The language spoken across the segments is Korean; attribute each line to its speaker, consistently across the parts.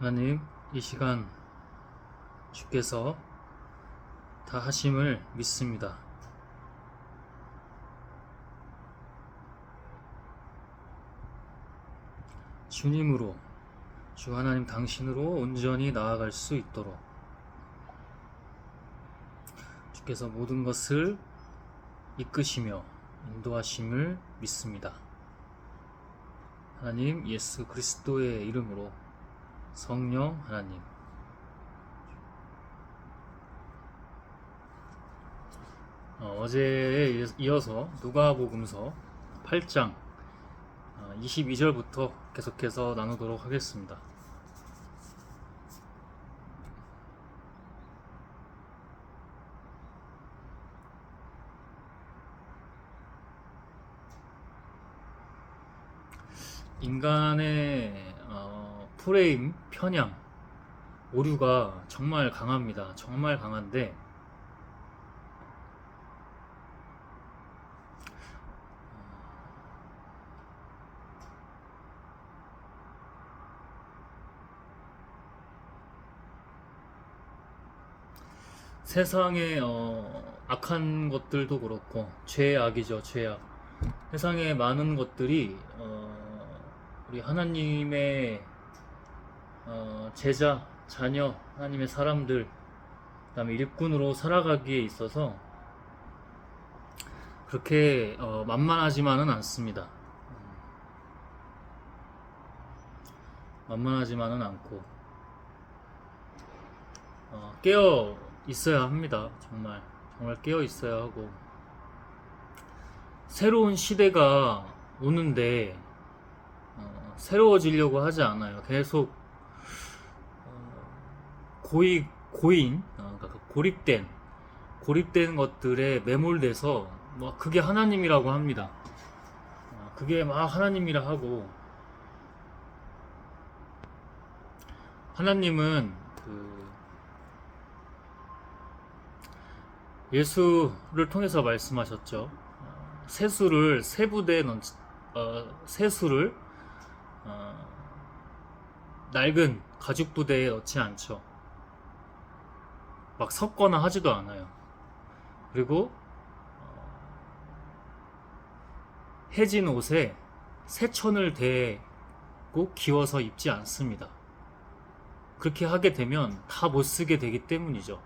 Speaker 1: 하나님, 이 시간 주께서 다 하심을 믿습니다. 주님으로, 주 하나님 당신으로 온전히 나아갈 수 있도록 주께서 모든 것을 이끄시며 인도하심을 믿습니다. 하나님, 예수 그리스도의 이름으로 성령 하나님, 어제에 이어서 누가복음서 8장 22절부터 계속해서 나누도록 하겠습니다. 인간의 프레임, 편향, 오류가 정말 강합니다. 정말 강한데 세상의 악한 것들도 그렇고 죄악이죠, 죄악. 세상의 많은 것들이 우리 하나님의 제자, 자녀, 하나님의 사람들, 그 다음에 일꾼으로 살아가기에 있어서 그렇게 만만하지만은 않습니다. 만만하지만은 않고 깨어 있어야 합니다. 정말 깨어 있어야 하고, 새로운 시대가 오는데 새로워지려고 하지 않아요. 계속 그러니까 고립된 것들에 매몰돼서 그게 하나님이라고 합니다. 그게 막 하나님이라 하고, 하나님은 예수를 통해서 말씀하셨죠. 세수를 세수를 낡은 가죽 부대에 넣지 않죠. 막 섞거나 하지도 않아요. 그리고 해진 옷에 새천을 대고 기워서 입지 않습니다. 그렇게 하게 되면 다 못 쓰게 되기 때문이죠.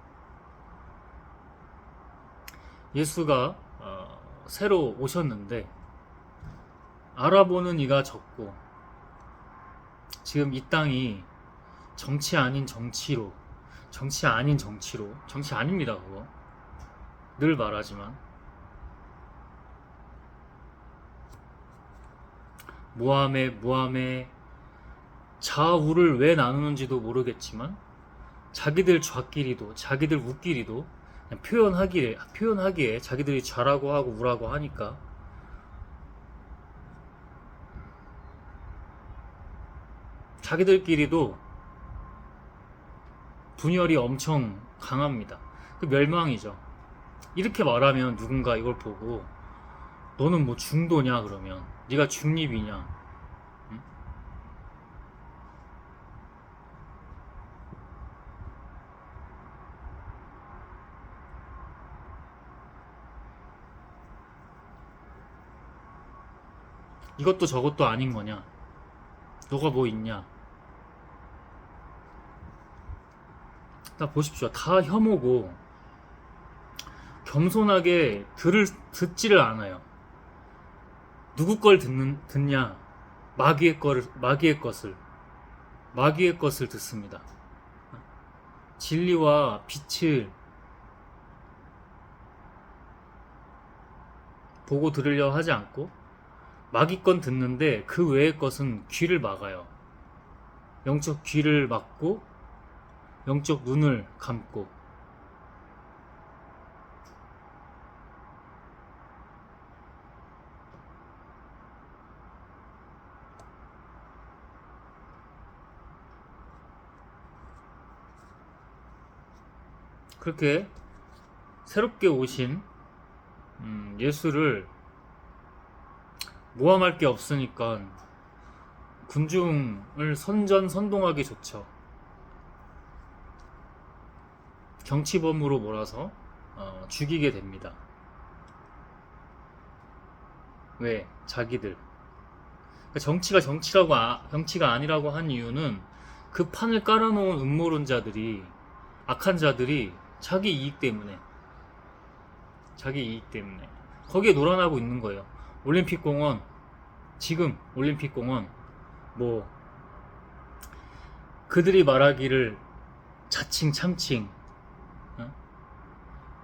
Speaker 1: 예수가 새로 오셨는데 알아보는 이가 적고, 지금 이 땅이 정치 아닙니다. 그거 늘 말하지만 모함의 좌우를 왜 나누는지도 모르겠지만 자기들 좌끼리도 자기들 우끼리도 표현하기에 자기들이 좌라고 하고 우라고 하니까 자기들끼리도 분열이 엄청 강합니다. 그 멸망이죠. 이렇게 말하면 누군가 이걸 보고 너는 뭐 중도냐, 그러면 네가 중립이냐, 응? 이것도 저것도 아닌 거냐, 너가 뭐 있냐. 다 보십시오. 다 혐오고 겸손하게 듣지를 않아요. 누구 걸 듣냐? 마귀의 것을 듣습니다. 진리와 빛을 보고 들으려 하지 않고 마귀 건 듣는데 그 외의 것은 귀를 막아요. 영적 귀를 막고 영적 눈을 감고. 그렇게 새롭게 오신 예수를 모함할 게 없으니까 군중을 선전선동하기 좋죠. 정치범으로 몰아서 죽이게 됩니다. 왜? 자기들. 그러니까 정치가 아니라고 한 이유는 그 판을 깔아놓은 음모론자들이, 악한 자들이 자기 이익 때문에 거기에 놀아나고 있는 거예요. 올림픽공원, 지금 올림픽공원, 뭐 그들이 말하기를 자칭 참칭, 어?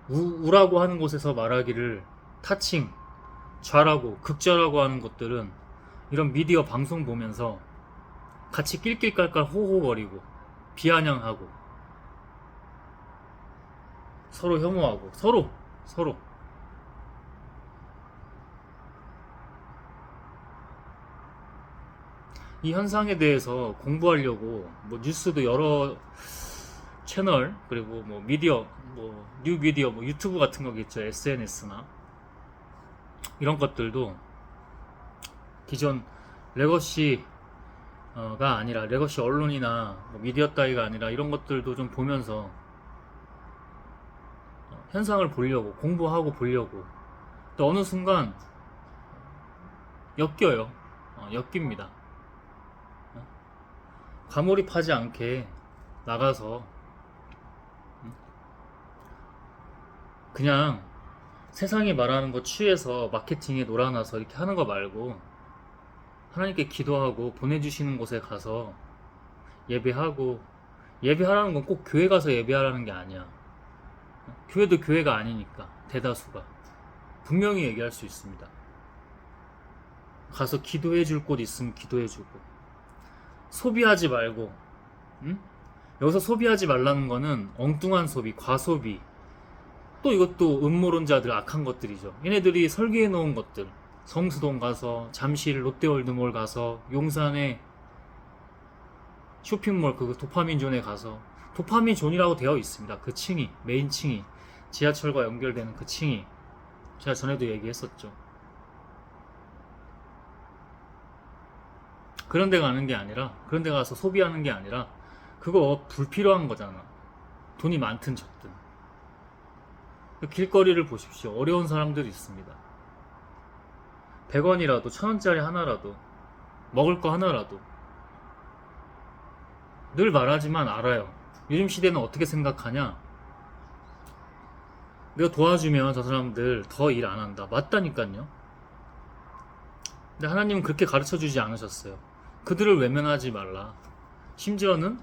Speaker 1: 우라고 하는 곳에서 말하기를 타칭, 좌라고 극좌라고 하는 것들은 이런 미디어 방송 보면서 같이 낄낄깔깔 호호거리고 비아냥하고 서로 혐오하고 서로 이 현상에 대해서 공부하려고 뭐 뉴스도 여러 채널, 그리고 뭐 미디어, 뭐 뉴미디어, 뭐 유튜브 같은 거겠죠. SNS나 이런 것들도 기존 레거시가 아니라, 레거시 언론이나 뭐 미디어 따위가 아니라 이런 것들도 좀 보면서 현상을 보려고, 공부하고 보려고. 또 어느 순간 엮여요. 엮입니다. 과몰입하지 않게 나가서 그냥 세상이 말하는 거 취해서 마케팅에 놀아나서 이렇게 하는 거 말고, 하나님께 기도하고 보내주시는 곳에 가서 예배하고, 예배하라는 건 꼭 교회 가서 예배하라는 게 아니야. 교회도 교회가 아니니까, 대다수가. 분명히 얘기할 수 있습니다. 가서 기도해 줄 곳 있으면 기도해 주고, 소비하지 말고, 응? 여기서 소비하지 말라는 거는 엉뚱한 소비, 과소비, 또 이것도 음모론자들, 악한 것들이죠. 얘네들이 설계해 놓은 것들, 성수동 가서, 잠실 롯데월드몰 가서, 용산에 쇼핑몰 그 도파민 존에 가서, 도파민 존이라고 되어 있습니다. 그 층이, 메인 층이, 지하철과 연결되는 그 층이, 제가 전에도 얘기했었죠. 그런 데 가는 게 아니라, 그런 데 가서 소비하는 게 아니라, 그거 불필요한 거잖아. 돈이 많든 적든. 길거리를 보십시오. 어려운 사람들이 있습니다. 100원이라도, 1000원짜리 하나라도, 먹을 거 하나라도. 늘 말하지만 알아요. 요즘 시대는 어떻게 생각하냐? 내가 도와주면 저 사람들 더 일 안 한다. 맞다니까요. 근데 하나님은 그렇게 가르쳐 주지 않으셨어요. 그들을 외면하지 말라. 심지어는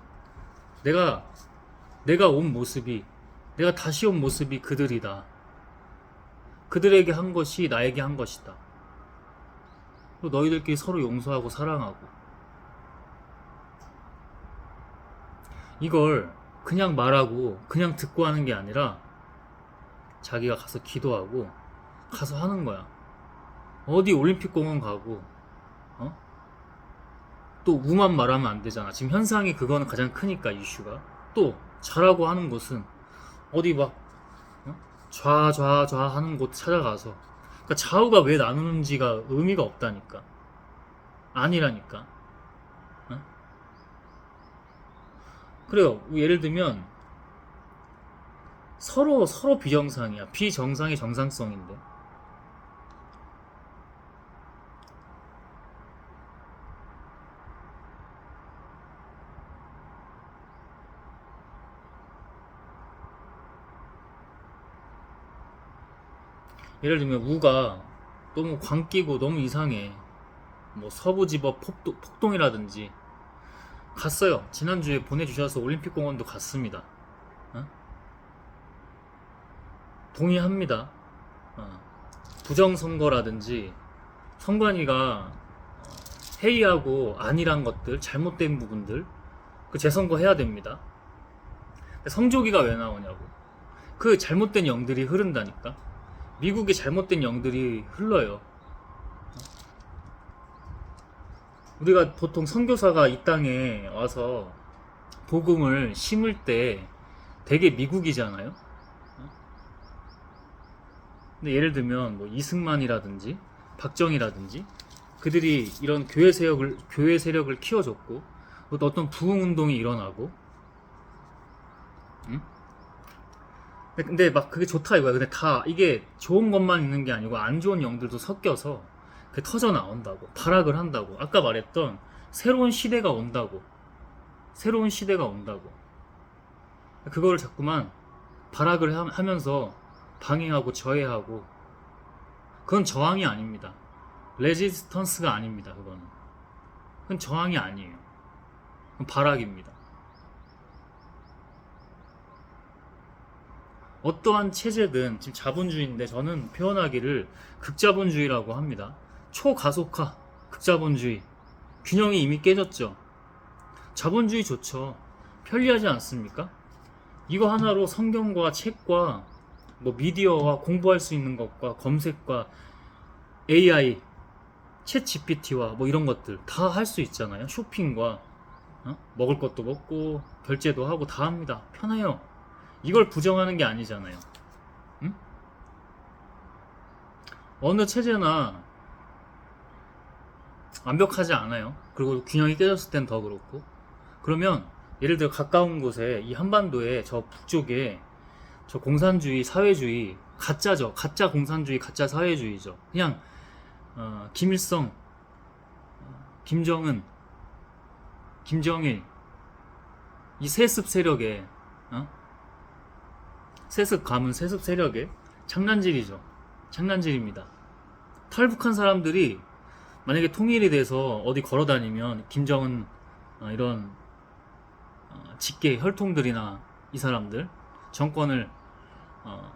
Speaker 1: 내가 온 모습이, 내가 다시 온 모습이 그들이다. 그들에게 한 것이 나에게 한 것이다. 또 너희들끼리 서로 용서하고 사랑하고. 이걸 그냥 말하고 그냥 듣고 하는 게 아니라 자기가 가서 기도하고 가서 하는 거야. 어디 올림픽공원 가고 또 우만 말하면 안 되잖아. 지금 현상이 그거는 가장 크니까, 이슈가. 또 잘하고 하는 곳은 어디 막 좌 하는 곳 찾아가서, 그러니까 좌우가 왜 나누는지가 의미가 없다니까. 아니라니까. 그래요. 예를 들면 서로 비정상이야. 비정상이 정상성인데. 예를 들면 우가 너무 광기고 너무 이상해. 뭐 서부지법 폭동이라든지. 갔어요. 지난주에 보내주셔서 올림픽공원도 갔습니다. 동의합니다. 부정선거라든지 선관위가 회의하고 아니란 것들, 잘못된 부분들, 그 재선거해야 됩니다. 성조기가 왜 나오냐고. 그 잘못된 영들이 흐른다니까. 미국의 잘못된 영들이 흘러요. 우리가 보통 선교사가 이 땅에 와서 복음을 심을 때 되게 미국이잖아요. 근데 예를 들면 뭐 이승만이라든지 박정희라든지 그들이 이런 교회 세력을 키워줬고, 또 어떤 부흥 운동이 일어나고, 근데 막 그게 좋다 이거야. 근데 다 이게 좋은 것만 있는 게 아니고 안 좋은 영들도 섞여서 그게 터져 나온다고. 발악을 한다고. 아까 말했던 새로운 시대가 온다고. 새로운 시대가 온다고. 그거를 자꾸만 발악을 하면서 방해하고 저해하고, 그건 저항이 아닙니다. 레지스턴스가 아닙니다. 그건 저항이 아니에요. 그건 발악입니다. 어떠한 체제든, 지금 자본주의인데 저는 표현하기를 극자본주의라고 합니다. 초가속화, 극자본주의. 균형이 이미 깨졌죠. 자본주의 좋죠. 편리하지 않습니까? 이거 하나로 성경과 책과 뭐 미디어와 공부할 수 있는 것과 검색과 AI, 챗 GPT와 뭐 이런 것들 다 할 수 있잖아요. 쇼핑과 먹을 것도 먹고 결제도 하고 다 합니다. 편해요. 이걸 부정하는 게 아니잖아요. 응? 어느 체제나 완벽하지 않아요. 그리고 균형이 깨졌을 땐 더 그렇고. 그러면 예를 들어 가까운 곳에 이 한반도에 저 북쪽에 저 공산주의 사회주의 가짜죠. 가짜 공산주의 가짜 사회주의죠. 그냥 김일성, 김정은, 김정일 이 세습 세력에 세습 가문 세습 세력에 장난질이죠. 장난질입니다. 탈북한 사람들이 만약에 통일이 돼서 어디 걸어 다니면 김정은 이런 직계 혈통들이나 이 사람들 정권을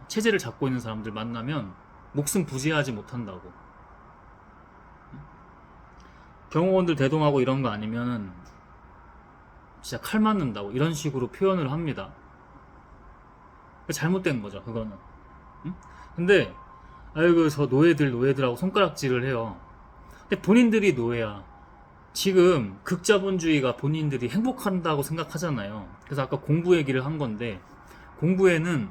Speaker 1: 체제를 잡고 있는 사람들 만나면 목숨 부지하지 못한다고. 경호원들 대동하고 이런 거 아니면 진짜 칼 맞는다고 이런 식으로 표현을 합니다. 잘못된 거죠, 그거는. 응? 근데 아이고 저 노예들하고 손가락질을 해요. 근데 본인들이 노예야. 지금 극자본주의가 본인들이 행복한다고 생각하잖아요. 그래서 아까 공부 얘기를 한 건데, 공부에는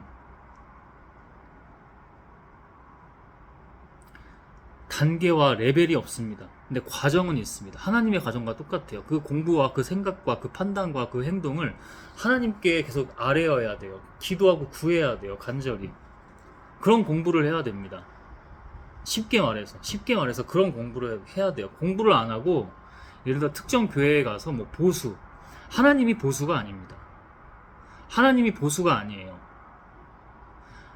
Speaker 1: 단계와 레벨이 없습니다. 근데 과정은 있습니다. 하나님의 과정과 똑같아요. 그 공부와 그 생각과 그 판단과 그 행동을 하나님께 계속 아뢰어야 돼요. 기도하고 구해야 돼요. 간절히. 그런 공부를 해야 됩니다. 쉽게 말해서 그런 공부를 해야 돼요. 공부를 안 하고 예를 들어 특정 교회에 가서 뭐 보수, 하나님이 보수가 아닙니다. 하나님이 보수가 아니에요.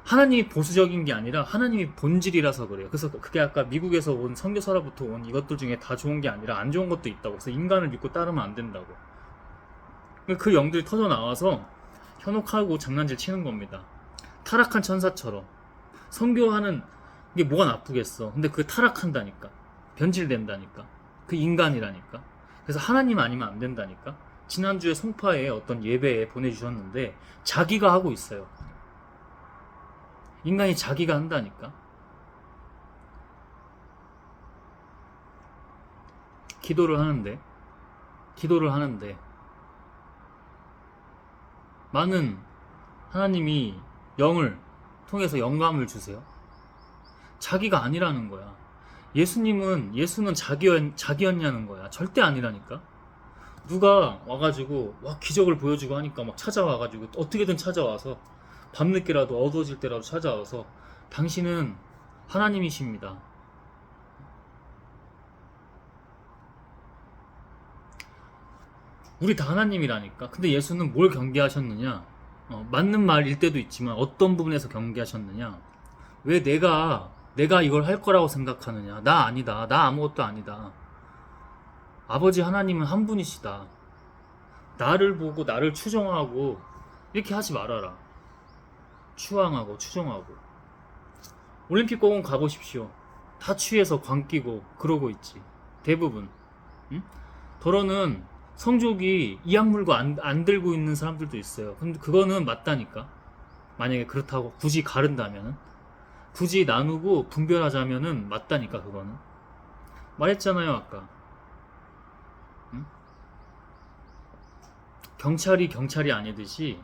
Speaker 1: 하나님이 보수적인 게 아니라 하나님이 본질이라서 그래요. 그래서 그게 아까 미국에서 온 선교사로부터 온 이것들 중에 다 좋은 게 아니라 안 좋은 것도 있다고. 그래서 인간을 믿고 따르면 안 된다고. 그 영들이 터져 나와서 현혹하고 장난질 치는 겁니다. 타락한 천사처럼. 선교하는 게 뭐가 나쁘겠어. 근데 그게 타락한다니까. 변질된다니까. 그 인간이라니까. 그래서 하나님 아니면 안 된다니까. 지난주에 송파에 어떤 예배에 보내주셨는데 자기가 하고 있어요. 인간이 자기가 한다니까. 기도를 하는데 많은 하나님이 영을 통해서 영감을 주세요. 자기가 아니라는 거야. 예수는 자기였냐는 거야. 절대 아니라니까. 누가 와가지고 기적을 보여주고 하니까 막 찾아와가지고 어떻게든 찾아와서 밤늦게라도 어두워질 때라도 찾아와서 당신은 하나님이십니다. 우리 다 하나님이라니까. 근데 예수는 뭘 경계하셨느냐? 맞는 말일 때도 있지만 어떤 부분에서 경계하셨느냐? 왜 내가 이걸 할 거라고 생각하느냐? 나 아니다. 나 아무것도 아니다. 아버지 하나님은 한 분이시다. 나를 보고 나를 추정하고 이렇게 하지 말아라. 추앙하고 추정하고. 올림픽 공원 가보십시오. 다 취해서 광 끼고 그러고 있지. 대부분. 응? 더러는 성족이 이악 물고 안 들고 있는 사람들도 있어요. 근데 그거는 맞다니까. 만약에 그렇다고 굳이 가른다면은, 굳이 나누고 분별하자면은 맞다니까. 그거는 말했잖아요 아까. 응? 경찰이 아니듯이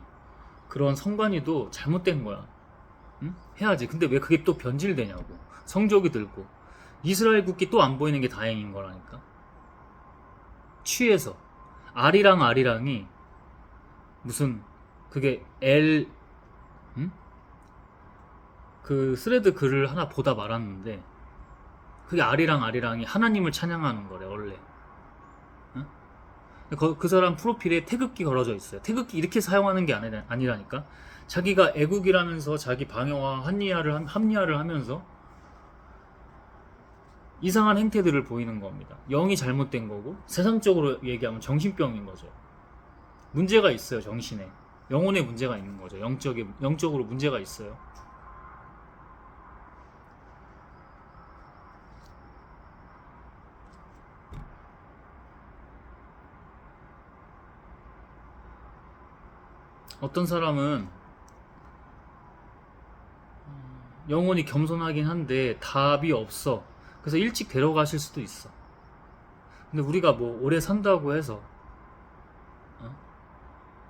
Speaker 1: 그런 성관이도 잘못된 거야. 응? 해야지. 근데 왜 그게 또 변질되냐고. 성족이 들고 이스라엘 국기 또 안 보이는 게 다행인 거라니까. 취해서 아리랑이 무슨 그게 응? 그 스레드 글을 하나 보다 말았는데, 그게 아리랑이 하나님을 찬양하는 거래 원래. 응? 그 사람 프로필에 태극기 걸어져 있어요. 태극기 이렇게 사용하는 게 아니라니까. 자기가 애국이라면서 자기 방영화 합리화를 하면서 이상한 행태들을 보이는 겁니다. 영이 잘못된 거고, 세상적으로 얘기하면 정신병인 거죠. 문제가 있어요. 정신에, 영혼에 문제가 있는 거죠. 영적으로 문제가 있어요. 어떤 사람은 영혼이 겸손하긴 한데 답이 없어. 그래서 일찍 데려가실 수도 있어. 근데 우리가 뭐 오래 산다고 해서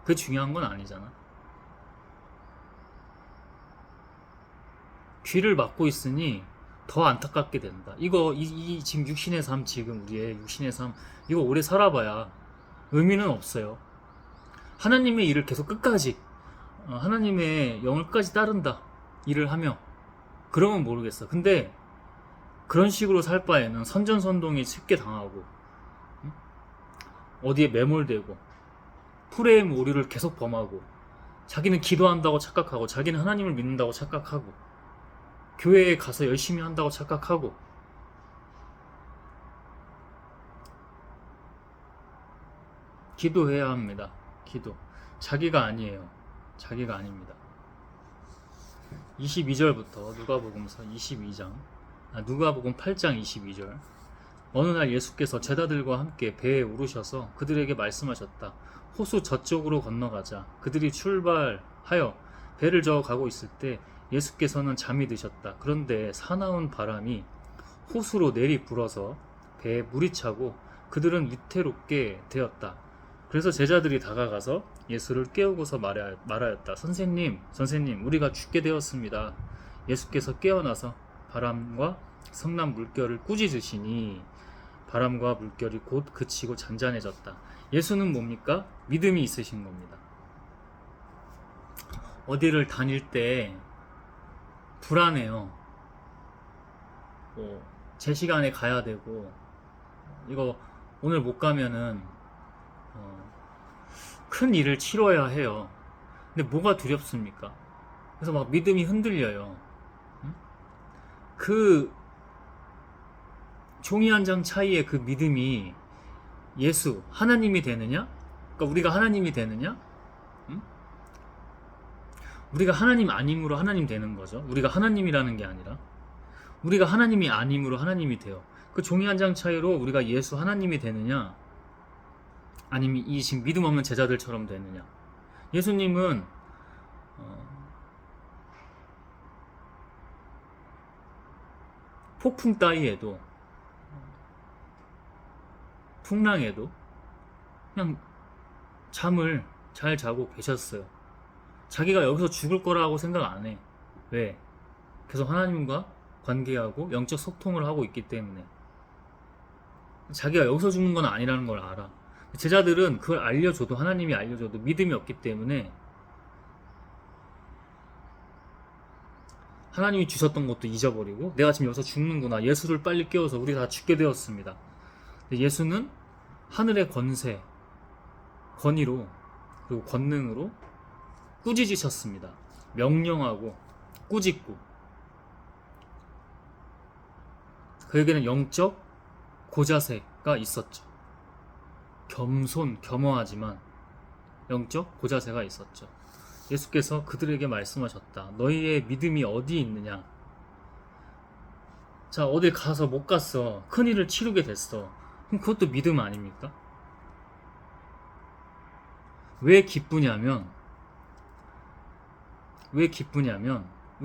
Speaker 1: 그게 중요한 건 아니잖아. 귀를 막고 있으니 더 안타깝게 된다. 이거 지금 육신의 삶, 지금 우리의 육신의 삶, 이거 오래 살아봐야 의미는 없어요. 하나님의 일을 계속 끝까지, 하나님의 영을 끝까지 따른다 일을 하며, 그러면 모르겠어. 근데 그런 식으로 살 바에는 선전선동에 쉽게 당하고, 어디에 매몰되고, 프레임 오류를 계속 범하고, 자기는 기도한다고 착각하고, 자기는 하나님을 믿는다고 착각하고, 교회에 가서 열심히 한다고 착각하고, 기도해야 합니다. 기도. 자기가 아니에요. 자기가 아닙니다. 22절부터 누가복음서 22장, 누가복음 8장 22절. 어느 날 예수께서 제자들과 함께 배에 오르셔서 그들에게 말씀하셨다. 호수 저쪽으로 건너가자. 그들이 출발하여 배를 저어 가고 있을 때 예수께서는 잠이 드셨다. 그런데 사나운 바람이 호수로 내리 불어서 배에 물이 차고 그들은 위태롭게 되었다. 그래서 제자들이 다가가서 예수를 깨우고서 말하였다. 선생님, 우리가 죽게 되었습니다. 예수께서 깨어나서 바람과 성난 물결을 꾸짖으시니 바람과 물결이 곧 그치고 잔잔해졌다. 예수는 뭡니까? 믿음이 있으신 겁니다. 어디를 다닐 때 불안해요. 제 시간에 가야 되고, 이거 오늘 못 가면은 큰 일을 치러야 해요. 근데 뭐가 두렵습니까? 그래서 막 믿음이 흔들려요. 그 종이 한 장 차이의 그 믿음이 예수, 하나님이 되느냐? 그러니까 우리가 하나님이 되느냐? 우리가 하나님 아님으로 하나님 되는 거죠. 우리가 하나님이라는 게 아니라 우리가 하나님이 아님으로 하나님이 돼요. 그 종이 한 장 차이로 우리가 예수 하나님이 되느냐, 아니면 이 지금 믿음 없는 제자들처럼 되느냐. 예수님은 폭풍 따위에도, 풍랑에도 그냥 잠을 잘 자고 계셨어요. 자기가 여기서 죽을 거라고 생각 안 해. 왜? 계속 하나님과 관계하고 영적 소통을 하고 있기 때문에. 자기가 여기서 죽는 건 아니라는 걸 알아. 제자들은 그걸 알려줘도, 하나님이 알려줘도 믿음이 없기 때문에 하나님이 주셨던 것도 잊어버리고, 내가 지금 여기서 죽는구나, 예수를 빨리 깨워서 우리 다 죽게 되었습니다. 근데 예수는 하늘의 권세, 권위로, 그리고 권능으로 꾸짖으셨습니다. 명령하고 꾸짖고, 그에게는 영적 고자세가 있었죠. 겸허하지만 영적 고자세가 있었죠. 예수께서 그들에게 말씀하셨다. 너희의 믿음이 어디 있느냐? 자, 어딜 가서 못 갔어. 큰일을 치르게 됐어. 그럼 그것도 믿음 아닙니까? 왜 기쁘냐면, 왜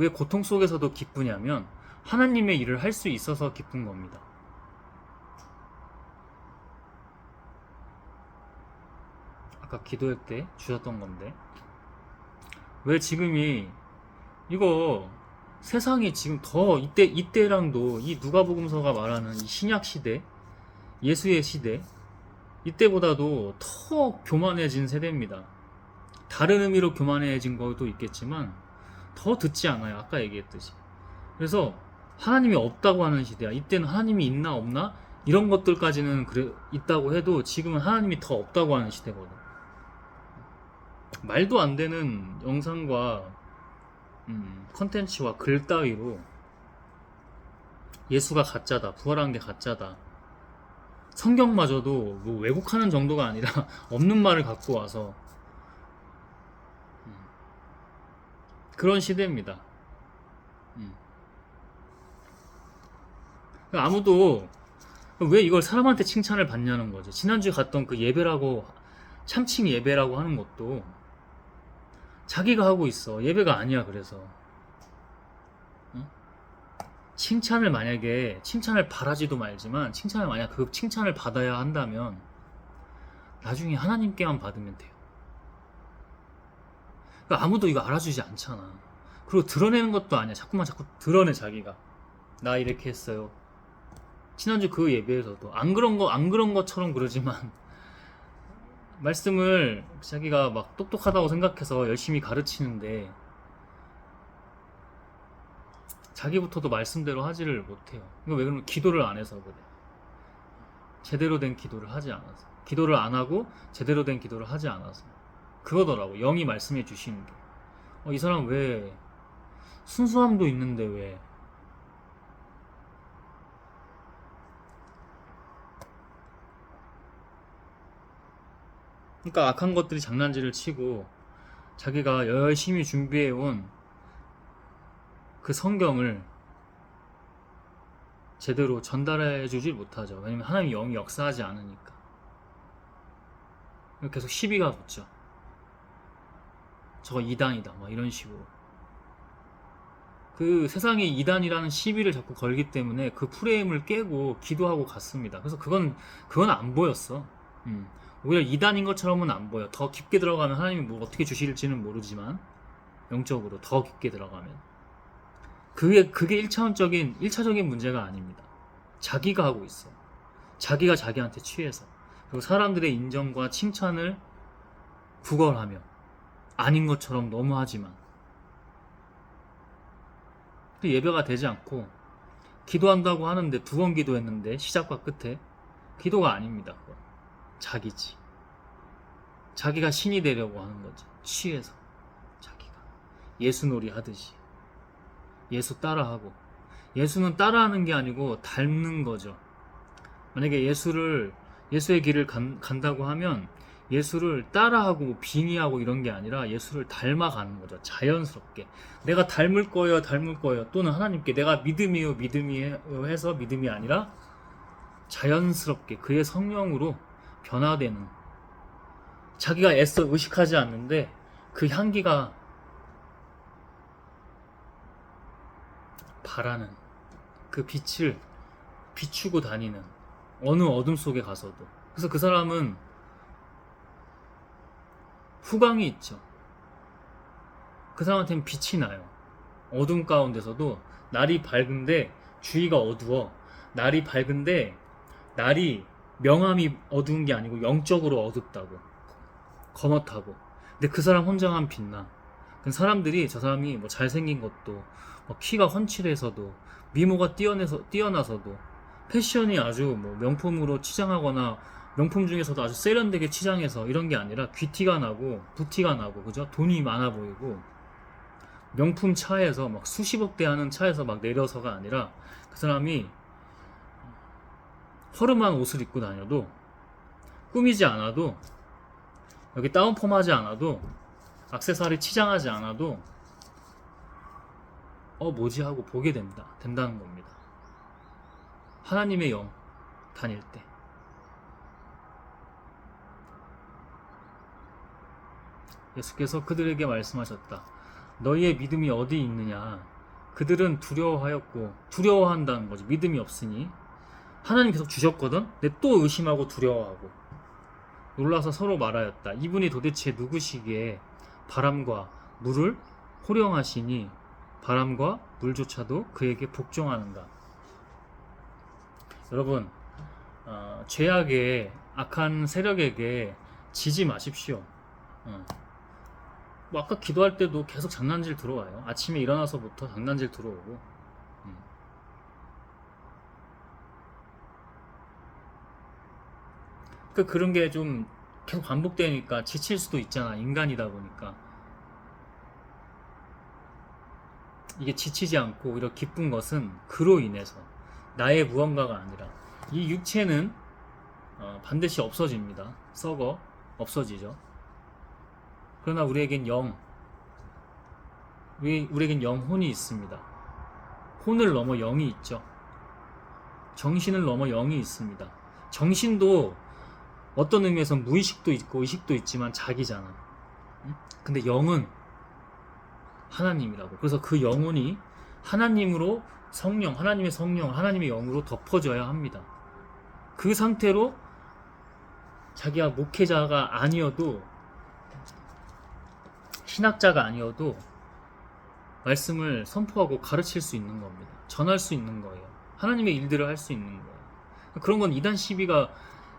Speaker 1: 고통 속에서도 기쁘냐면, 하나님의 일을 할 수 있어서 기쁜 겁니다. 아까 기도할 때 주셨던 건데, 왜 지금이, 이거 세상이 지금 더 이때랑도, 이 누가복음서가 말하는 이 신약 시대, 예수의 시대, 이때보다도 더 교만해진 세대입니다. 다른 의미로 교만해진 것도 있겠지만 더 듣지 않아요. 아까 얘기했듯이 그래서 하나님이 없다고 하는 시대야. 이때는 하나님이 있나 없나 이런 것들까지는 그래 있다고 해도 지금은 하나님이 더 없다고 하는 시대거든. 말도 안 되는 영상과 컨텐츠와 글 따위로 예수가 가짜다, 부활한 게 가짜다, 성경마저도 뭐 왜곡하는 정도가 아니라 없는 말을 갖고 와서 그런 시대입니다. 아무도 왜 이걸 사람한테 칭찬을 받냐는 거지. 지난주에 갔던 그 예배라고, 참칭 예배라고 하는 것도 자기가 하고 있어. 예배가 아니야. 그래서 칭찬을 만약에, 칭찬을 바라지도 말지만 칭찬을 만약 그 칭찬을 받아야 한다면 나중에 하나님께만 받으면 돼요. 그러니까 아무도 이거 알아주지 않잖아. 그리고 드러내는 것도 아니야. 자꾸 드러내. 자기가 나 이렇게 했어요. 지난주 그 예배에서도 안 그런 것처럼 그러지만 말씀을 자기가 막 똑똑하다고 생각해서 열심히 가르치는데 자기부터도 말씀대로 하지를 못해요. 이거 왜 그러면 기도를 안 해서 그래. 제대로 된 기도를 하지 않아서. 기도를 안 하고 제대로 된 기도를 하지 않아서. 그거더라고. 영이 말씀해 주시는 게. 이 사람 왜 순수함도 있는데 왜. 그러니까 악한 것들이 장난질을 치고 자기가 열심히 준비해온 그 성경을 제대로 전달해 주질 못하죠. 왜냐면 하나님의 영이 역사하지 않으니까. 계속 시비가 붙죠. 저거 이단이다 막 이런 식으로. 그 세상에 이단이라는 시비를 자꾸 걸기 때문에 그 프레임을 깨고 기도하고 갔습니다. 그래서 그건 안 보였어. 오히려 이단인 것처럼은 안 보여. 더 깊게 들어가면 하나님이 뭐 어떻게 주실지는 모르지만 영적으로 더 깊게 들어가면 그게 1차적인 문제가 아닙니다. 자기가 하고 있어. 자기가 자기한테 취해서. 그리고 사람들의 인정과 칭찬을 구걸하며 아닌 것처럼 너무 하지만 또 예배가 되지 않고 기도한다고 하는데 2번 기도했는데 시작과 끝에 기도가 아닙니다. 그건 자기지. 자기가 신이 되려고 하는 거지. 취해서 자기가 예수놀이 하듯이 예수 따라하고. 예수는 따라하는 게 아니고 닮는 거죠. 만약에 예수의 길을 간다고 하면 예수를 따라하고 빙의하고 이런 게 아니라 예수를 닮아가는 거죠. 자연스럽게 내가 닮을 거예요 또는 하나님께 내가 믿음이요 해서 믿음이 아니라 자연스럽게 그의 성령으로 변화되는, 자기가 애써 의식하지 않는데 그 향기가 바라는 그 빛을 비추고 다니는 어느 어둠 속에 가서도. 그래서 그 사람은 후광이 있죠. 그 사람한테는 빛이 나요. 어둠 가운데서도 날이 밝은데 주위가 어두워. 날이 밝은데 날이 명암이 어두운 게 아니고 영적으로 어둡다고, 거뭇하고. 근데 그 사람 혼자만 빛나. 사람들이 저 사람이 뭐 잘생긴 것도, 뭐 키가 훤칠해서도, 미모가 뛰어나서도, 패션이 아주 뭐 명품으로 치장하거나 명품 중에서도 아주 세련되게 치장해서 이런 게 아니라 귀티가 나고 부티가 나고, 그죠? 돈이 많아 보이고 명품 차에서 막 수십억 대 하는 차에서 막 내려서가 아니라 그 사람이 허름한 옷을 입고 다녀도, 꾸미지 않아도, 여기 다운펌 하지 않아도, 액세서리 치장하지 않아도 뭐지 하고 보게 된다는 겁니다. 하나님의 영 다닐 때. 예수께서 그들에게 말씀하셨다. 너희의 믿음이 어디 있느냐. 그들은 두려워한다는 거지. 믿음이 없으니. 하나님 계속 주셨거든? 근데 또 의심하고 두려워하고 놀라서 서로 말하였다. 이분이 도대체 누구시기에 바람과 물을 호령하시니 바람과 물조차도 그에게 복종하는가. 여러분, 죄악의 악한 세력에게 지지 마십시오. 뭐 아까 기도할 때도 계속 장난질 들어와요. 아침에 일어나서부터 장난질 들어오고, 그런 게 좀 계속 반복되니까 지칠 수도 있잖아. 인간이다 보니까. 이게 지치지 않고 오히려 기쁜 것은 그로 인해서 나의 무언가가 아니라 이 육체는 반드시 없어집니다. 썩어 없어지죠. 그러나 우리에겐 영혼이 있습니다. 혼을 넘어 영이 있죠. 정신을 넘어 영이 있습니다. 정신도 어떤 의미에서 무의식도 있고 의식도 있지만 자기잖아. 근데 영은 하나님이라고. 그래서 그 영혼이 하나님으로 하나님의 성령, 하나님의 영으로 덮어져야 합니다. 그 상태로 자기가 목회자가 아니어도, 신학자가 아니어도 말씀을 선포하고 가르칠 수 있는 겁니다. 전할 수 있는 거예요. 하나님의 일들을 할 수 있는 거예요. 그런 건 이단 시비가,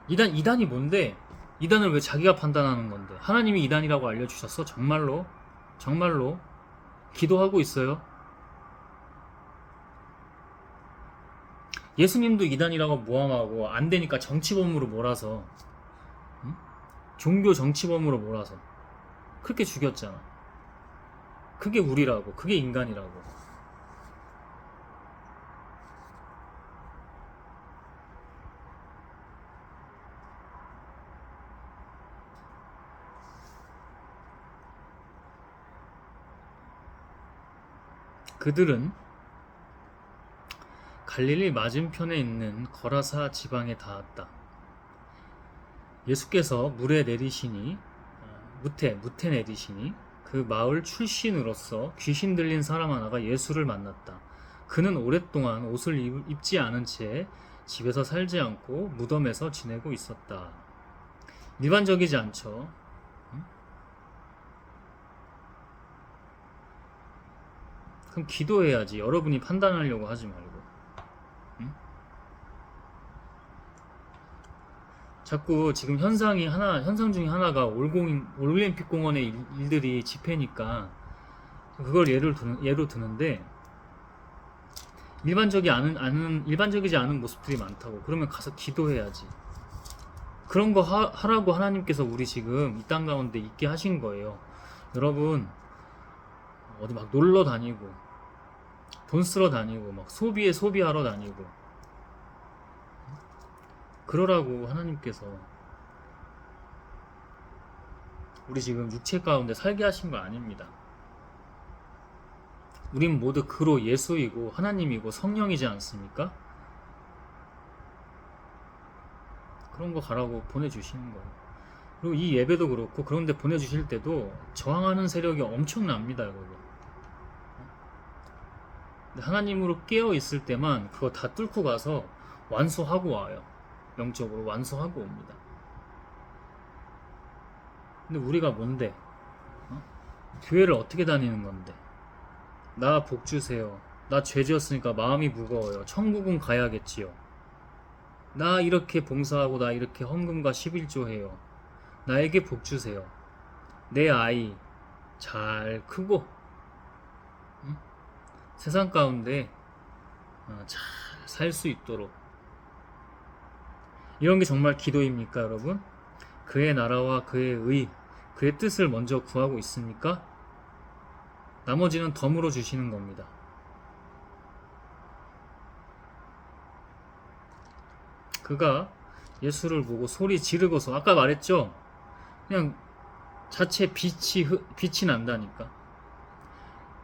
Speaker 1: 이단이 뭔데? 이단을 왜 자기가 판단하는 건데? 하나님이 이단이라고 알려주셨어? 정말로? 기도하고 있어요? 예수님도 이단이라고 모함하고 안 되니까 정치범으로 몰아서, 종교 정치범으로 몰아서 그렇게 죽였잖아. 그게 우리라고, 그게 인간이라고. 그들은 갈릴리 맞은편에 있는 거라사 지방에 닿았다. 예수께서 무태 내리시니 그 마을 출신으로서 귀신 들린 사람 하나가 예수를 만났다. 그는 오랫동안 옷을 입지 않은 채 집에서 살지 않고 무덤에서 지내고 있었다. 일반적이지 않죠? 그럼 기도해야지. 여러분이 판단하려고 하지 말고. 자꾸 지금 현상 중에 하나가 올림픽 공원의 일들이 집회니까 그걸 예로 드는데, 일반적이지 않은 모습들이 많다고. 그러면 가서 기도해야지. 그런 거 하라고 하나님께서 우리 지금 이 땅 가운데 있게 하신 거예요. 여러분, 어디 막 놀러 다니고, 돈 쓰러 다니고, 막 소비하러 다니고, 그러라고 하나님께서 우리 지금 육체 가운데 살게 하신 거 아닙니다. 우린 모두 그로 예수이고 하나님이고 성령이지 않습니까? 그런 거 가라고 보내주시는 거예요. 그리고 이 예배도 그렇고, 그런데 보내주실 때도 저항하는 세력이 엄청납니다, 여러분. 근데 하나님으로 깨어 있을 때만 그거 다 뚫고 가서 완수하고 와요. 영적으로 완수하고 옵니다. 근데 우리가 뭔데? 교회를 어떻게 다니는 건데? 나 복 주세요. 나 죄 지었으니까 마음이 무거워요. 천국은 가야겠지요. 나 이렇게 봉사하고 나 이렇게 헌금과 11조 해요. 나에게 복 주세요. 내 아이 잘 크고 세상 가운데 잘 살 수 있도록. 이런 게 정말 기도입니까, 여러분? 그의 나라와 그의 뜻을 먼저 구하고 있습니까? 나머지는 덤으로 주시는 겁니다. 그가 예수를 보고 소리 지르고서, 아까 말했죠? 그냥 자체 빛이 난다니까.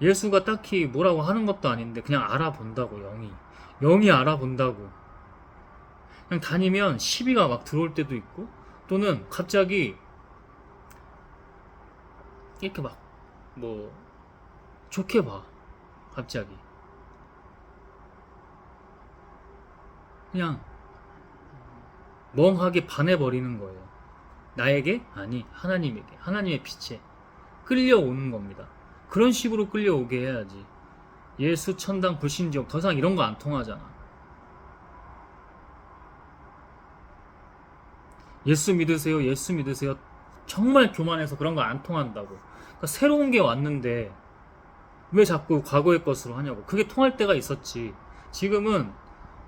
Speaker 1: 예수가 딱히 뭐라고 하는 것도 아닌데 그냥 알아본다고. 영이 알아본다고. 그냥 다니면 시비가 막 들어올 때도 있고, 또는 갑자기 이렇게 막 좋게 봐. 갑자기 그냥 멍하게 반해버리는 거예요. 나에게? 아니, 하나님에게, 하나님의 빛에 끌려오는 겁니다. 그런 식으로 끌려오게 해야지. 예수, 천당, 불신지옥, 더 이상 이런 거 안 통하잖아. 예수 믿으세요, 예수 믿으세요. 정말 교만해서 그런 거 안 통한다고. 그러니까 새로운 게 왔는데 왜 자꾸 과거의 것으로 하냐고. 그게 통할 때가 있었지. 지금은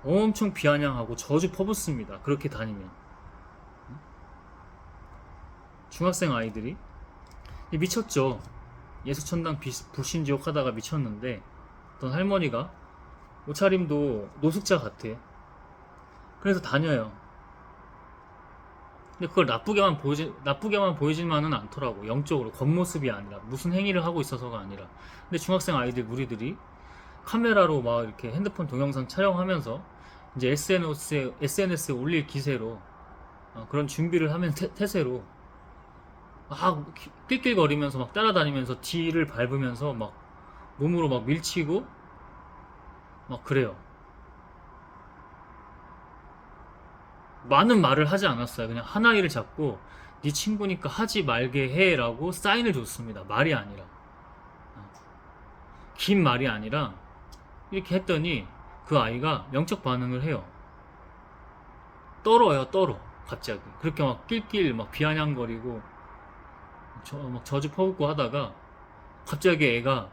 Speaker 1: 엄청 비아냥하고 저주 퍼붓습니다. 그렇게 다니면. 중학생 아이들이 미쳤죠. 예수천당 불신지옥 하다가 미쳤는데 어떤 할머니가 옷차림도 노숙자 같아. 그래서 다녀요. 근데 그걸 나쁘게만 보이지만은 않더라고. 영적으로 겉모습이 아니라 무슨 행위를 하고 있어서가 아니라. 근데 중학생 아이들 무리들이 카메라로 막 이렇게 핸드폰 동영상 촬영하면서 이제 SNS에 올릴 기세로 그런 준비를 하면 태세로 막 낄낄거리면서 막 따라다니면서 뒤를 밟으면서 막 몸으로 막 밀치고 막 그래요. 많은 말을 하지 않았어요. 그냥 하나이를 잡고 네 친구니까 하지 말게 해라고 사인을 줬습니다. 말이 아니라 긴 말이 아니라 이렇게 했더니 그 아이가 영적 반응을 해요. 떨어 갑자기 그렇게 막 낄낄 막 비아냥거리고 막 저주 퍼붓고 하다가 갑자기 애가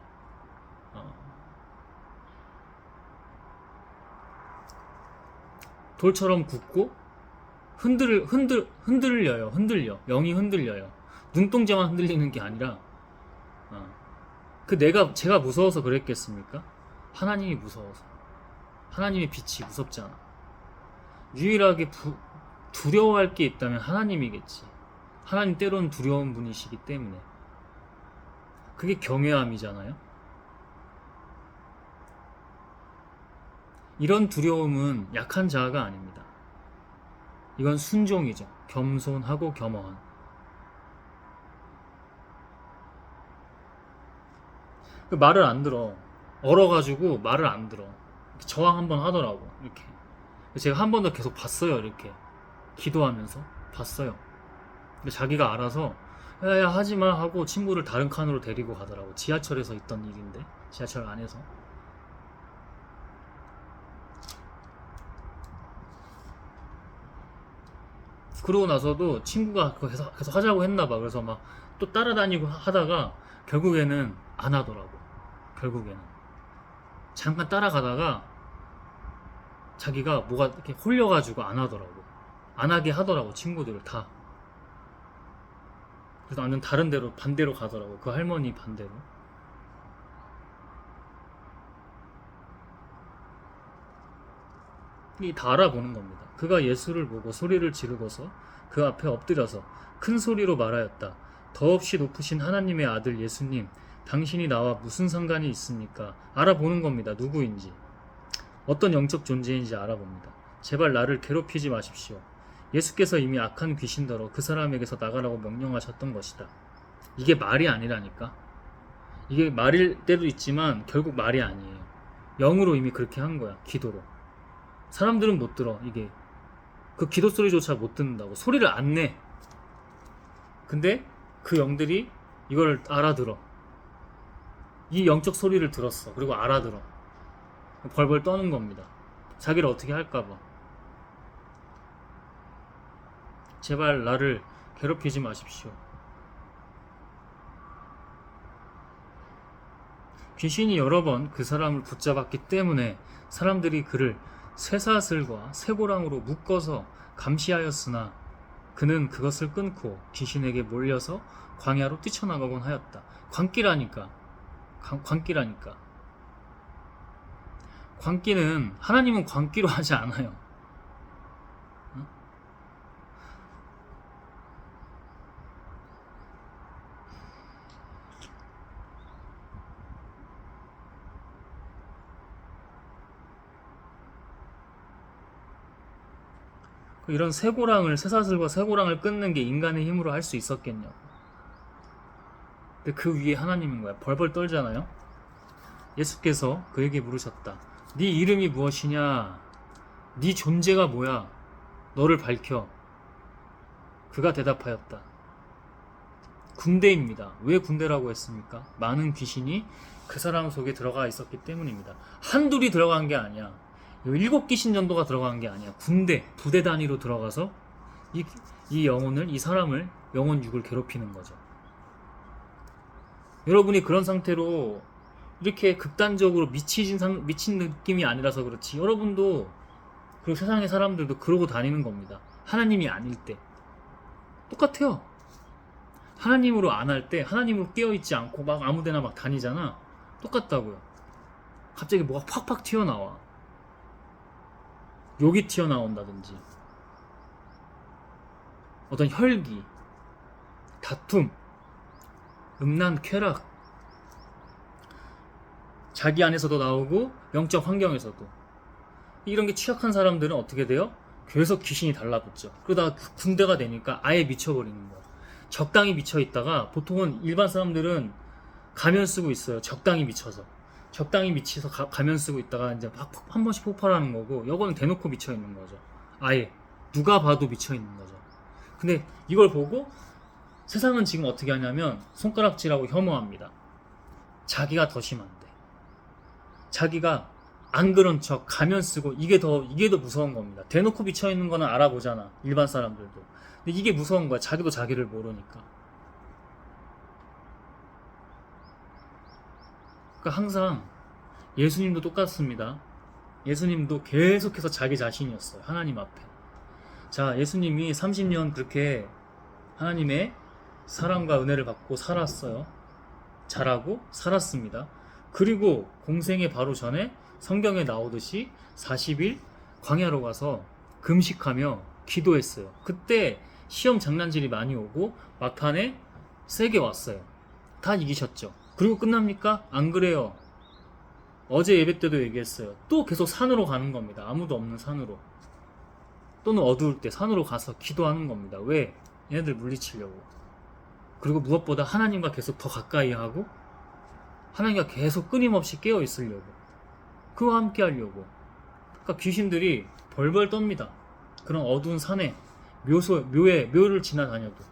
Speaker 1: 어, 돌처럼 굳고 흔들려. 영이 흔들려요. 눈동자만 흔들리는 게 아니라, 제가 무서워서 그랬겠습니까? 하나님이 무서워서. 하나님의 빛이 무섭잖아. 유일하게 두려워할 게 있다면 하나님이겠지. 하나님 때로는 두려운 분이시기 때문에. 그게 경외함이잖아요. 이런 두려움은 약한 자아가 아닙니다. 이건 순종이죠. 겸손하고 겸허한. 말을 안 들어. 얼어가지고 말을 안 들어. 저항 한번 하더라고. 이렇게. 제가 한 번 더 계속 봤어요. 이렇게. 기도하면서 봤어요. 근데 자기가 알아서 야야 하지마 하고 친구를 다른 칸으로 데리고 가더라고. 지하철에서 있던 일인데. 지하철 안에서. 그러고 나서도 친구가 그거 계속 하자고 했나봐. 그래서 막 또 따라다니고 하다가 결국에는 안 하더라고. 결국에는. 잠깐 따라가다가 자기가 뭐가 이렇게 홀려가지고 안 하더라고. 안 하게 하더라고, 친구들을 다. 그래서 완전 다른 데로, 반대로 가더라고. 그 할머니 반대로. 이 다 알아보는 겁니다. 그가 예수를 보고 소리를 지르고서 그 앞에 엎드려서 큰 소리로 말하였다. 더없이 높으신 하나님의 아들 예수님, 당신이 나와 무슨 상관이 있습니까? 알아보는 겁니다. 누구인지. 어떤 영적 존재인지 알아봅니다. 제발 나를 괴롭히지 마십시오. 예수께서 이미 악한 귀신더러 그 사람에게서 나가라고 명령하셨던 것이다. 이게 말이 아니라니까. 이게 말일 때도 있지만 결국 말이 아니에요. 영으로 이미 그렇게 한 거야. 기도로. 사람들은 못 들어. 이게 그 기도 소리조차 못 듣는다고. 소리를 안 내. 근데 그 영들이 이걸 알아들어. 이 영적 소리를 들었어. 그리고 알아들어. 벌벌 떠는 겁니다. 자기를 어떻게 할까봐. 제발 나를 괴롭히지 마십시오. 귀신이 여러 번 그 사람을 붙잡았기 때문에 사람들이 그를 쇠사슬과 쇠고랑으로 묶어서 감시하였으나 그는 그것을 끊고 귀신에게 몰려서 광야로 뛰쳐나가곤 하였다. 광기라니까. 광기라니까. 광기는 하나님은 광기로 하지 않아요. 이런 쇠사슬과 쇠고랑을 끊는 게 인간의 힘으로 할 수 있었겠냐고. 근데 그 위에 하나님인 거야. 벌벌 떨잖아요. 예수께서 그에게 물으셨다. 네 이름이 무엇이냐? 네 존재가 뭐야? 너를 밝혀. 그가 대답하였다. 군대입니다. 왜 군대라고 했습니까? 많은 귀신이 그 사람 속에 들어가 있었기 때문입니다. 한둘이 들어간 게 아니야. 7귀신 정도가 들어간 게 아니야. 군대, 부대 단위로 들어가서 이 영혼을, 이 사람을, 영혼 육을 괴롭히는 거죠. 여러분이 그런 상태로 이렇게 극단적으로 미친 느낌이 아니라서 그렇지. 여러분도, 그리고 세상의 사람들도 그러고 다니는 겁니다. 하나님이 아닐 때. 똑같아요. 하나님으로 안 할 때 하나님으로 깨어있지 않고 막 아무데나 막 다니잖아. 똑같다고요. 갑자기 뭐가 팍팍 튀어나와. 욕이 튀어나온다든지 어떤 혈기, 다툼, 음란, 쾌락, 자기 안에서도 나오고 영적 환경에서도. 이런 게 취약한 사람들은 어떻게 돼요? 계속 귀신이 달라붙죠. 그러다가 군대가 되니까 아예 미쳐버리는 거야. 적당히 미쳐있다가, 보통은 일반 사람들은 가면 쓰고 있어요. 적당히 미쳐서. 적당히 미쳐서 가면 쓰고 있다가 이제 막 한 번씩 폭발하는 거고, 요거는 대놓고 미쳐있는 거죠. 아예 누가 봐도 미쳐있는 거죠. 근데 이걸 보고 세상은 지금 어떻게 하냐면 손가락질하고 혐오합니다. 자기가 더 심한데, 자기가 안 그런 척 가면 쓰고, 이게 더 무서운 겁니다. 대놓고 미쳐있는 거는 알아보잖아, 일반 사람들도. 근데 이게 무서운 거야. 자기도 자기를 모르니까. 그러니까 항상 예수님도 똑같습니다. 예수님도 계속해서 자기 자신이었어요, 하나님 앞에. 자, 예수님이 30년 그렇게 하나님의 사랑과 은혜를 받고 살았어요. 잘하고 살았습니다. 그리고 공생의 바로 전에 성경에 나오듯이 40일 광야로 가서 금식하며 기도했어요. 그때 시험 장난질이 많이 오고 막판에 세게 왔어요. 다 이기셨죠. 그리고 끝납니까? 안 그래요. 어제 예배 때도 얘기했어요. 또 계속 산으로 가는 겁니다. 아무도 없는 산으로. 또는 어두울 때 산으로 가서 기도하는 겁니다. 왜? 얘네들 물리치려고. 그리고 무엇보다 하나님과 계속 더 가까이 하고, 하나님과 계속 끊임없이 깨어 있으려고, 그와 함께 하려고. 그러니까 귀신들이 벌벌 떱니다. 그런 어두운 산에, 묘를 지나다녀도.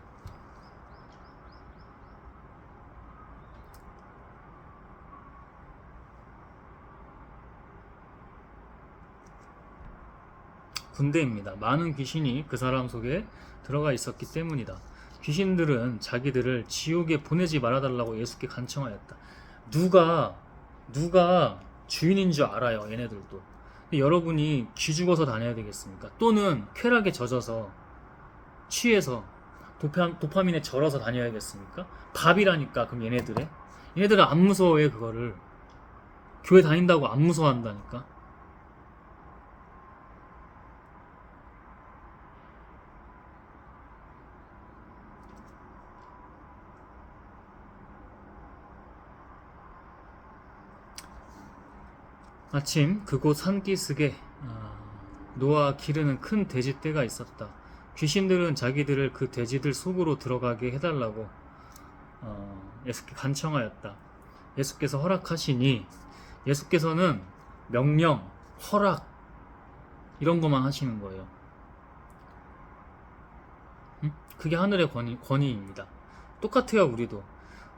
Speaker 1: 군대입니다. 많은 귀신이 그 사람 속에 들어가 있었기 때문이다. 귀신들은 자기들을 지옥에 보내지 말아달라고 예수께 간청하였다. 누가 주인인 줄 알아요, 얘네들도. 근데 여러분이 기죽어서 다녀야 되겠습니까? 또는 쾌락에 젖어서, 취해서, 도파민에 절어서 다녀야겠습니까? 밥이라니까. 그럼 얘네들은 안 무서워해. 그거를 교회 다닌다고 안 무서워한다니까. 아침 그곳 산기슭에 노아 기르는 큰 돼지떼가 있었다. 귀신들은 자기들을 그 돼지들 속으로 들어가게 해달라고 예수께 간청하였다. 예수께서 허락하시니, 예수께서는 명령, 허락 이런 것만 하시는 거예요. 그게 하늘의 권위입니다. 똑같아요, 우리도.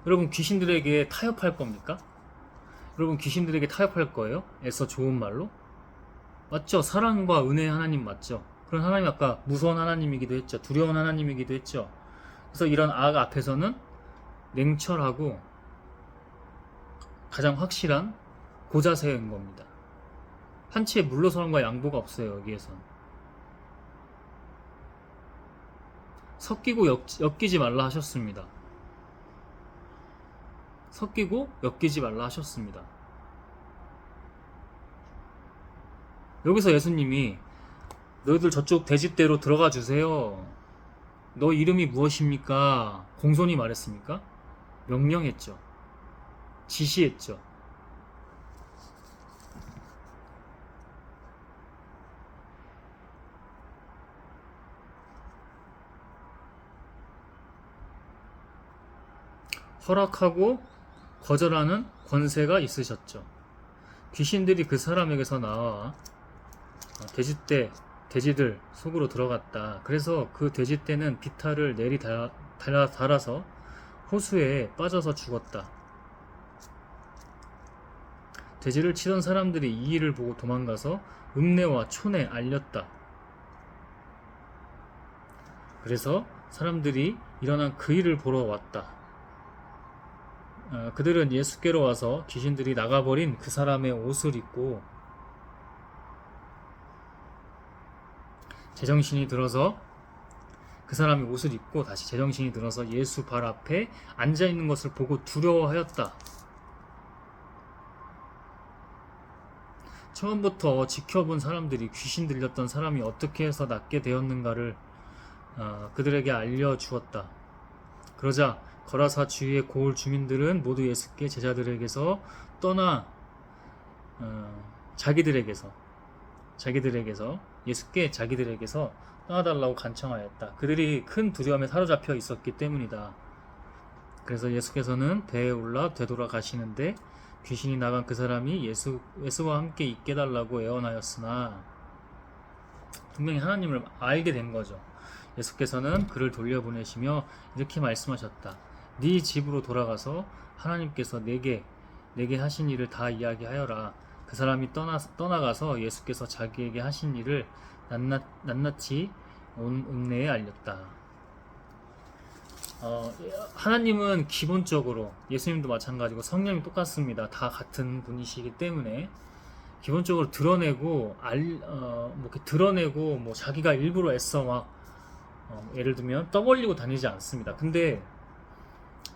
Speaker 1: 여러분 귀신들에게 타협할 겁니까? 여러분 귀신들에게 타협할 거예요? 애써 좋은 말로? 맞죠? 사랑과 은혜의 하나님 맞죠? 그런 하나님, 아까 무서운 하나님이기도 했죠. 두려운 하나님이기도 했죠. 그래서 이런 악 앞에서는 냉철하고 가장 확실한 고자세인 겁니다. 한치의 물러서는과 양보가 없어요, 여기에선. 섞이고 엮이지 말라 하셨습니다. 섞이고 엮이지 말라 하셨습니다. 여기서 예수님이 너희들 저쪽 돼지떼로 들어가 주세요. 너 이름이 무엇입니까? 공손히 말했습니까? 명령했죠. 지시했죠. 허락하고 거절하는 권세가 있으셨죠. 귀신들이 그 사람에게서 나와 돼지들 속으로 들어갔다. 그래서 그 돼지떼는 비탈을 달아서 호수에 빠져서 죽었다. 돼지를 치던 사람들이 이 일을 보고 도망가서 읍내와 촌에 알렸다. 그래서 사람들이 일어난 그 일을 보러 왔다. 그들은 예수께로 와서 귀신들이 나가버린 그 사람의 옷을 입고 제정신이 들어서 그 사람이 옷을 입고 다시 제정신이 들어서 예수 발 앞에 앉아 있는 것을 보고 두려워하였다. 처음부터 지켜본 사람들이 귀신 들렸던 사람이 어떻게 해서 낫게 되었는가를 그들에게 알려주었다. 그러자 거라사 주위의 고을 주민들은 모두 예수께 제자들에게서 떠나 자기들에게서 예수께 자기들에게서 떠나달라고 간청하였다. 그들이 큰 두려움에 사로잡혀 있었기 때문이다. 그래서 예수께서는 배에 올라 되돌아가시는데 귀신이 나간 그 사람이 예수와 함께 있게 달라고 애원하였으나 분명히 하나님을 알게 된 거죠. 예수께서는 그를 돌려보내시며 이렇게 말씀하셨다. 네 집으로 돌아가서 하나님께서 내게 하신 일을 다 이야기하여라. 그 사람이 떠나가서 예수께서 자기에게 하신 일을 낱낱이 온 읍내에 알렸다. 하나님은 기본적으로 예수님도 마찬가지고 성령이 똑같습니다. 다 같은 분이시기 때문에 기본적으로 드러내고 뭐 자기가 일부러 애써 막 예를 들면 떠벌리고 다니지 않습니다. 근데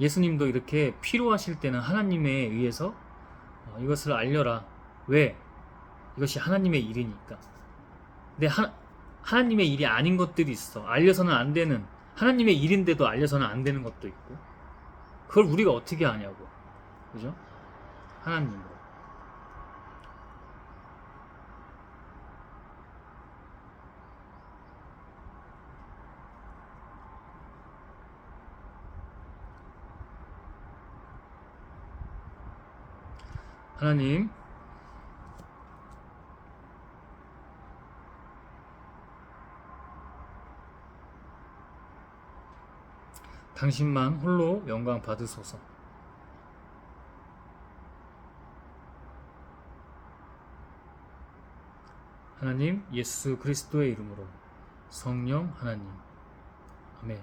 Speaker 1: 예수님도 이렇게 필요하실 때는 하나님에 의해서 이것을 알려라. 왜? 이것이 하나님의 일이니까. 근데 하나님의 일이 아닌 것들이 있어. 알려서는 안 되는, 하나님의 일인데도 알려서는 안 되는 것도 있고. 그걸 우리가 어떻게 아냐고. 그죠? 하나님으로. 하나님, 당신만 홀로 영광 받으소서. 하나님, 예수 그리스도의 이름으로 성령 하나님. 아멘.